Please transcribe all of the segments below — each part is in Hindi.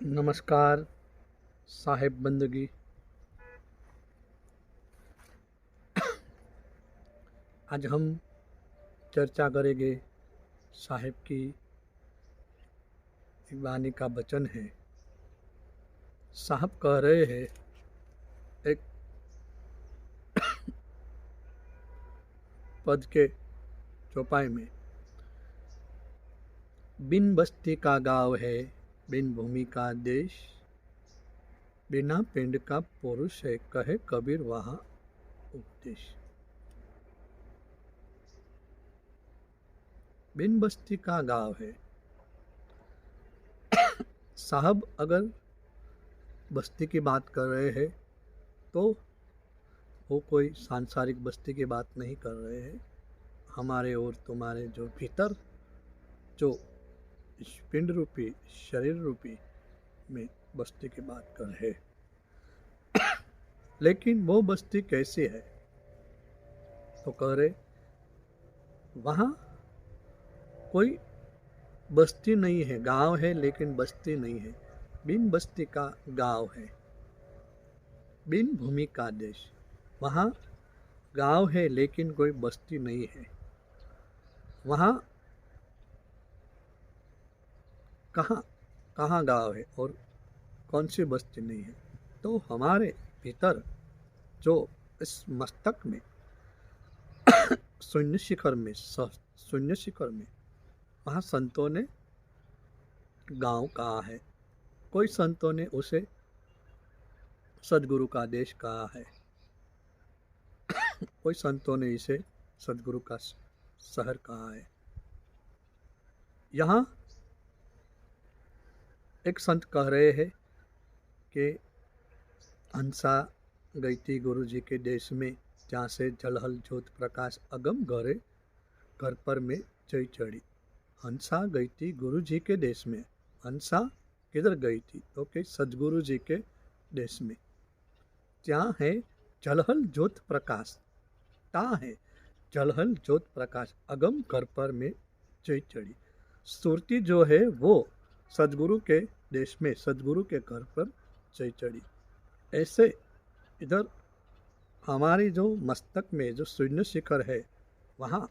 नमस्कार साहिब बंदगी। आज हम चर्चा करेंगे साहिब की एक वाणी का वचन है। साहब कह रहे हैं एक पद के चौपाई में, बिन बस्ती का गाँव है, बिन भूमि का देश, बिना पिंड का पुरुष है, कहे कबीर वहाँ उपदेश। बिन बस्ती का गाँव है। साहब अगर बस्ती की बात कर रहे हैं तो वो कोई सांसारिक बस्ती की बात नहीं कर रहे हैं। हमारे और तुम्हारे जो भीतर जो इस पिंड रूपी शरीर रूपी में बस्ती की बात कर रहे। लेकिन वो बस्ती कैसी है? तो कह रहे वहाँ कोई बस्ती नहीं है, गांव है लेकिन बस्ती नहीं है। बिन बस्ती का गांव है, बिन भूमि का देश। वहाँ गांव है लेकिन कोई बस्ती नहीं है। वहाँ कहाँ कहाँ गांव है और कौन सी बस्ती नहीं है? तो हमारे भीतर जो इस मस्तक में शून्य शिखर में वहाँ संतों ने गांव कहा है। कोई संतों ने उसे सदगुरु का देश कहा है। कोई संतों ने इसे सदगुरु का शहर कहा है। यहाँ एक संत कह रहे हैं कि हंसा गई थी गुरु जी के देश में, जहाँ से जलहल ज्योत प्रकाश अगम घरे घर पर में जय चढ़ी। हंसा गई थी गुरु जी के देश में। हंसा किधर गई थी? तो कि सदगुरु जी के देश में। जहाँ है जलहल ज्योत प्रकाश, ता है जलहल ज्योत प्रकाश अगम घर पर में जय चढ़ी। सुरती जो है वो सदगुरु के देश में, सदगुरु के घर पर जय चढ़ी। ऐसे इधर हमारी जो मस्तक में जो शून्य शिखर है, वहाँ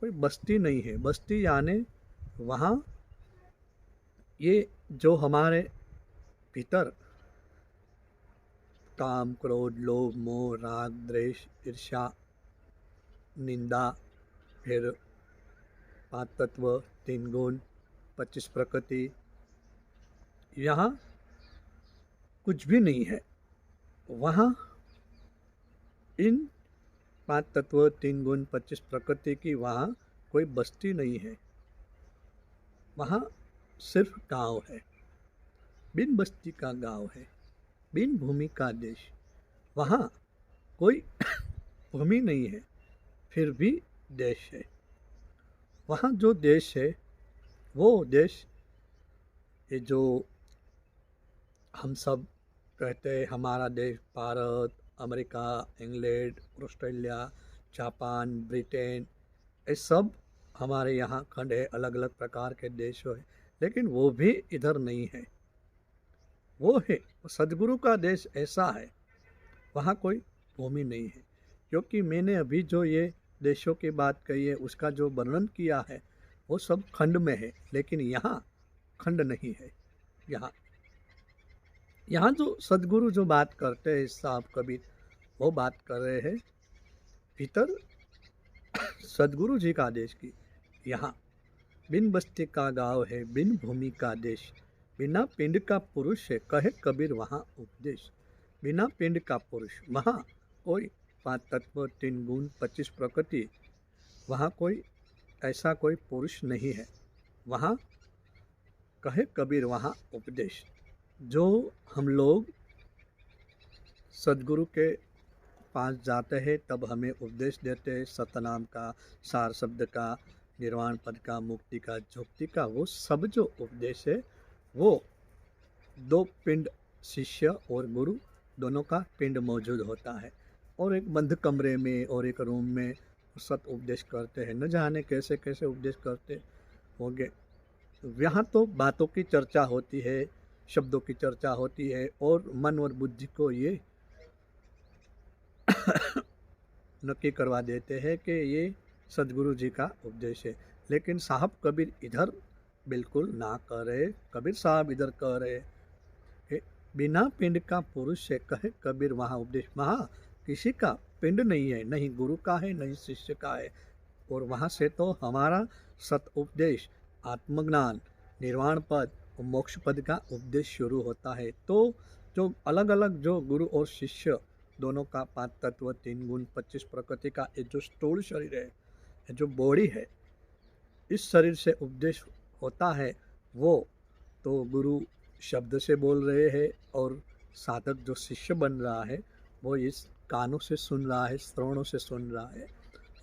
कोई बस्ती नहीं है। बस्ती यानी वहाँ ये जो हमारे भीतर काम क्रोध लोभ मोह राग द्वेष ईर्ष्या निंदा, फिर 5 तत्व 3 गुण 25 प्रकृति, यहाँ कुछ भी नहीं है। वहाँ इन 5 तत्व 3 गुण 25 प्रकृति की वहाँ कोई बस्ती नहीं है। वहाँ सिर्फ गांव है। बिन बस्ती का गांव है, बिन भूमि का देश। वहाँ कोई भूमि नहीं है, फिर भी देश है। वहाँ जो देश है वो देश, ये जो हम सब कहते हैं हमारा देश, Bharat, America, England, Australia, Japan, Britain, ये सब हमारे यहाँ खंड है, अलग अलग प्रकार के देश है। लेकिन वो भी इधर नहीं है। वो है सदगुरु का देश ऐसा है, वहाँ कोई भूमि नहीं है। क्योंकि मैंने अभी जो ये देशों की बात कही है उसका जो वर्णन किया है वो सब खंड में है, लेकिन यहाँ खंड नहीं है। यहाँ यहाँ जो सदगुरु जो बात करते हैं साहब कबीर, वो बात कर रहे हैं भीतर सदगुरु जी का देश की। यहाँ बिन बस्ती का गाँव है, बिन भूमि का देश, बिना पिंड का पुरुष है, कहे कबीर वहाँ उपदेश। बिना पिंड का पुरुष, वहाँ कोई 5 तत्व 3 गुण 25 प्रकृति, वहाँ कोई ऐसा कोई पुरुष नहीं है। वहाँ कहे कबीर वहाँ उपदेश। जो हम लोग सदगुरु के पास जाते हैं तब हमें उपदेश देते हैं सतनाम का, सार शब्द का, निर्वाण पद का, मुक्ति का, जुक्ति का। वो सब जो उपदेश है वो 2 पिंड, शिष्य और गुरु दोनों का पिंड मौजूद होता है, और एक बंद कमरे में और एक रूम में सत उपदेश करते हैं। न जाने कैसे कैसे उपदेश करते होंगे। यहाँ तो बातों की चर्चा होती है, शब्दों की चर्चा होती है और मन और बुद्धि को ये नक्की करवा देते हैं कि ये सदगुरु जी का उपदेश है। लेकिन साहब कबीर इधर बिल्कुल ना कह रहे, कबीर साहब इधर कह रहे कि बिना पिंड का पुरुष है, कहे कबीर वहाँ उपदेश। वहाँ किसी का पिंड नहीं है, नहीं गुरु का है नहीं शिष्य का है, और वहाँ से तो हमारा सत उपदेश, आत्मज्ञान, निर्वाण पद और मोक्ष पद का उपदेश शुरू होता है। तो जो अलग अलग जो गुरु और शिष्य दोनों का 5 तत्व 3 गुण 25 प्रकृति का ये जो स्थूल शरीर है, जो बॉडी है, इस शरीर से उपदेश होता है, वो तो गुरु शब्द से बोल रहे हैं और साधक जो शिष्य बन रहा है वो इस कानों से सुन रहा है, श्रवणों से सुन रहा है,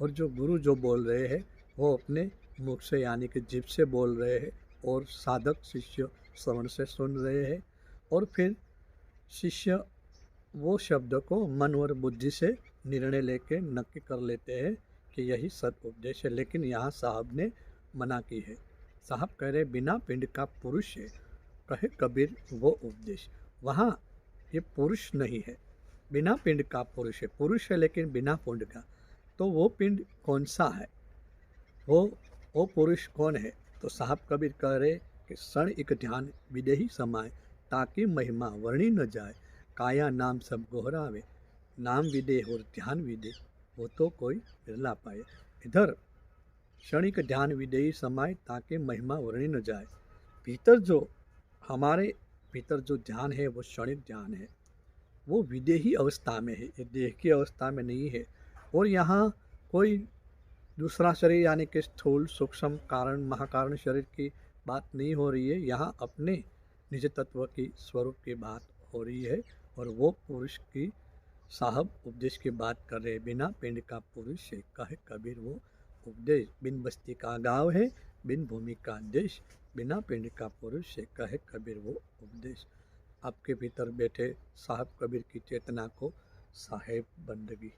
और जो गुरु जो बोल रहे हैं वो अपने मुख से यानी कि जीभ से बोल रहे हैं, और साधक शिष्य श्रवण से सुन रहे हैं, और फिर शिष्य वो शब्द को मन और बुद्धि से निर्णय लेके नक्की कर लेते हैं कि यही सत उपदेश है। लेकिन यहाँ साहब ने मना की है। साहब कह रहे बिना पिंड का पुरुष है, कहे कबीर वो उपदेश। वहाँ ये पुरुष नहीं है, बिना पिंड का पुरुष है। पुरुष है लेकिन बिना पिंड का, तो वो पिंड कौन सा है, वो पुरुष कौन है? तो साहब कबीर कह रहे कि क्षण एक ध्यान विदेही समाए, ताकि महिमा वर्णी न जाए, काया नाम सब गोहरावे, नाम विदे और ध्यान विदे, वो तो कोई बिरला पाए। इधर क्षणिक ध्यान विदेही समाए ताकि महिमा वर्णी न जाए। भीतर जो हमारे भीतर जो ध्यान है वो क्षणिक ध्यान है, वो विदेही अवस्था में है, ये देह की अवस्था में नहीं है। और यहाँ कोई दूसरा शरीर यानी कि स्थूल सूक्ष्म कारण महाकारण शरीर की बात नहीं हो रही है, यहाँ अपने निज तत्व की स्वरूप की बात हो रही है। और वो पुरुष की साहब उपदेश की बात कर रहे, बिना पिंड का पुरुष है, कहे कबीर वो उपदेश। बिन बस्ती का गाँव है, बिन भूमि का देश, बिना पिंड का पुरुष है, कहे कबीर वो उपदेश। आपके भीतर बैठे साहब कबीर की चेतना को साहेब बंदगी।